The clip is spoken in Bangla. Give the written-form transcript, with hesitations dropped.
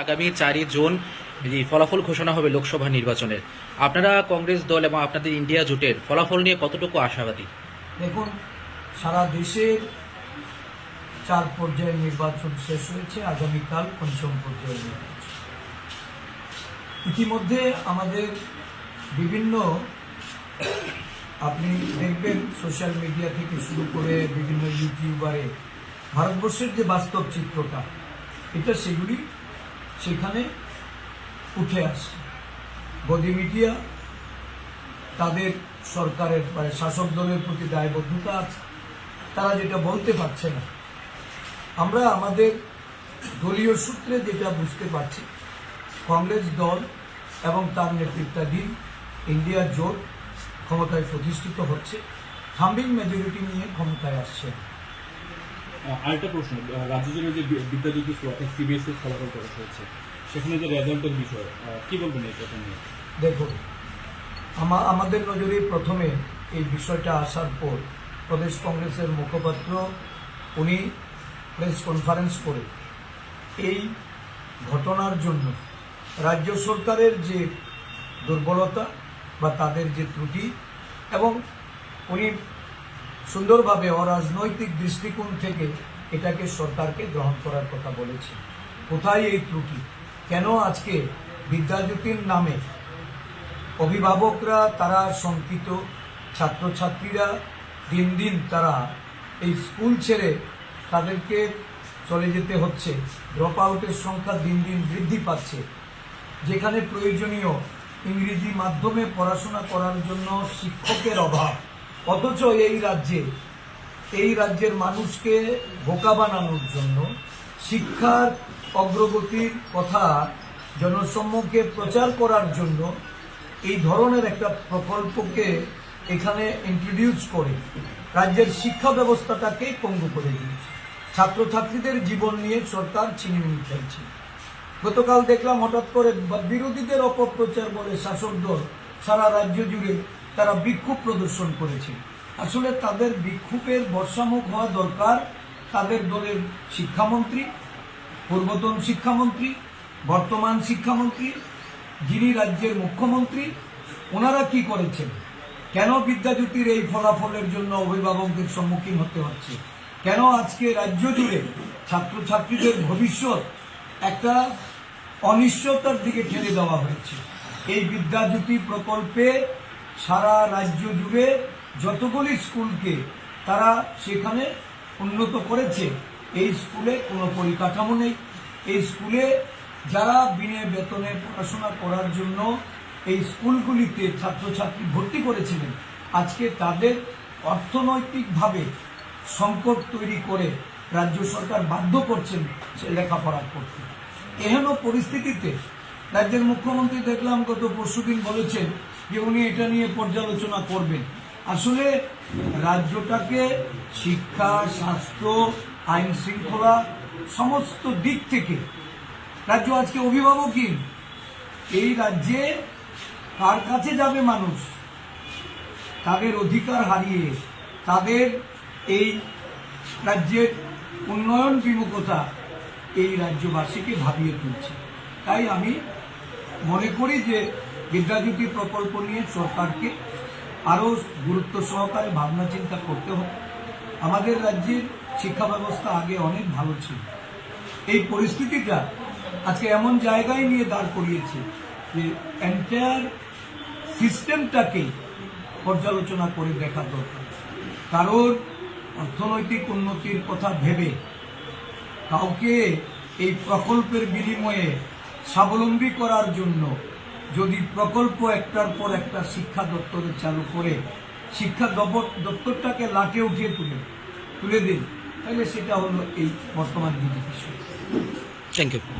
আগামী 4 জুন ফলাফল ঘোষণা হবে লোকসভা নির্বাচনের। আপনারা কংগ্রেস দল এবং আপনাদের ইন্ডিয়া জোটের ফলাফল নিয়ে কতটুকু আশাবাদী? দেখুন, সারা দেশের 4 পর্যায়ের নির্বাচন শেষ হয়েছে, আগামীকাল 5ম পর্যায়ের নির্বাচন। ইতিমধ্যে আমাদের বিভিন্ন আপনি দেখবেন সোশ্যাল মিডিয়া থেকে শুরু করে বিভিন্ন ইউটিউবারে ভারতবর্ষের যে বাস্তব চিত্রটা, এটা সেখানে উঠে আসছে। গদি মিডিয়া তাদের সরকারের শাসক দলের প্রতি দায়বদ্ধতা আছে, তারা যেটা বলতে পারছে না। আমরা আমাদের দলীয় সূত্রে যেটা বুঝতে পারছি, কংগ্রেস দল এবং তার নেতৃত্বাধীন ইন্ডিয়া জোট ক্ষমতায় প্রতিষ্ঠিত হচ্ছে, থাম্বিং মেজরিটি নিয়ে ক্ষমতায় আসছে। আরেকটা প্রশ্ন, রাজ্য জুড়ে যে বিদ্যাজ্যোতি সিবিএসসি ফলাফল প্রকাশ হয়েছে, সেখানে যে রেজাল্টের বিষয় কি বলবেন এই কথা নিয়ে? দেখুন, আমাদের নজরে প্রথমে এই বিষয়টা আসার পর প্রদেশ কংগ্রেসের মুখপাত্র উনি প্রেস কনফারেন্স করে এই ঘটনার জন্য রাজ্য সরকারের যে দুর্বলতা বা তাদের যে ত্রুটি, এবং উনি সুন্দরভাবে অরাজনৈতিক দৃষ্টিকোণ থেকে এটাকে সরকারকে গ্রহণ করার কথা বলেছেন। কোথায় এই ত্রুটি, কেন আজকে বিদ্যাজ্যোতির নামে অভিভাবকরা তারা শঙ্কিত, ছাত্রছাত্রীরা দিন দিন তারা এই স্কুল ছেড়ে তাদেরকে চলে যেতে হচ্ছে, ড্রপ আউটের সংখ্যা দিন দিন বৃদ্ধি পাচ্ছে, যেখানে প্রয়োজনীয় ইংরেজি মাধ্যমে পড়াশোনা করার জন্য শিক্ষকের অভাব, অথচ এই রাজ্যের মানুষকে বোকা বানানোর জন্য শিক্ষার অগ্রগতির কথা জনসম্মুখে প্রচার করার জন্য এই ধরনের একটা প্রকল্পকে এখানে ইন্ট্রোডিউস করে রাজ্যের শিক্ষা ব্যবস্থাটাকে পঙ্গু করে দিয়েছে। ছাত্রছাত্রীদের জীবন নিয়ে সরকার ছিনিমিনি খেলছে। গতকাল দেখলাম হঠাৎ করে বিরোধীদের অপপ্রচার বলে শাসক দল সারা রাজ্য জুড়ে তারা বিক্ষোভ প্রদর্শন করেছে। আসলে তাদের বিক্ষোভের বর্ষামুখ হওয়া দরকার তাদের দলের শিক্ষামন্ত্রী, পূর্বতন শিক্ষামন্ত্রী, বর্তমান শিক্ষামন্ত্রী, যিনি রাজ্যের মুখ্যমন্ত্রী, ওনারা কি করেছেন? কেন বিদ্যাজ্যোতির এই ফলাফলের জন্য অভিভাবকদের সম্মুখীন হতে হচ্ছে? কেন আজকে রাজ্য জুড়ে ছাত্রছাত্রীদের ভবিষ্যৎ একটা অনিশ্চয়তার দিকে ঠেলে দেওয়া হয়েছে? এই বিদ্যাজ্যোতি প্রকল্পে সারা রাজ্য জুড়ে যতগুলি স্কুলকে তারা সেখানে উন্নত করেছে, এই স্কুলে কোনো পরিকাঠামো নেই। এই স্কুলে যারা বিনা বেতনে পড়াশোনা করার জন্য এই স্কুলগুলিতে ছাত্রছাত্রী ভর্তি করেছিলেন, আজকে তাদের অর্থনৈতিকভাবে সংকট তৈরি করে রাজ্য সরকার বাধ্য করছেন সে লেখাপড়া করতে। এহেন পরিস্থিতিতে রাজ্যের মুখ্যমন্ত্রী দেখলাম গত পরশুদিন বলেছেন যে উনি এটা নিয়ে পর্যালোচনা করবেন। আসলে রাজ্যটাকে শিক্ষা, স্বাস্থ্য, আইন শৃঙ্খলা সমস্ত দিক থেকে রাজ্য আজকে অভিভাবকহীন। এই রাজ্যে কার কাছে যাবে মানুষ? তাদের অধিকার হারিয়ে তাদের এই রাজ্যের উন্নয়ন বিমুখতা এই রাজ্যবাসীকে ভাবিয়ে তুলছে। তাই আমি মনে করি যে বিদ্যাজ্যোতি প্রকল্প নিয়ে সরকারকে আরও গুরুত্ব সহকারে ভাবনা চিন্তা করতে হবে। আমাদের রাজ্যের শিক্ষা ব্যবস্থা আগে অনেক ভালো ছিল, এই পরিস্থিতিটা আজকে এমন জায়গায় নিয়ে দাঁড় করিয়েছে যে এন্টায়ার সিস্টেমটাকে পর্যালোচনা করে দেখা দরকার। কারোর অর্থনৈতিক উন্নতির কথা ভেবে কাউকে এই প্রকল্পের বিনিময়ে স্বাবলম্বী করার জন্য যদি প্রকল্প একটার পর একটা শিক্ষা দপ্তরে চালু করে শিক্ষা দপ্তরটাকে লাটে উঠিয়ে তুলে দিন, তাহলে সেটা হলো এই বর্তমান বিজেপি। Thank you.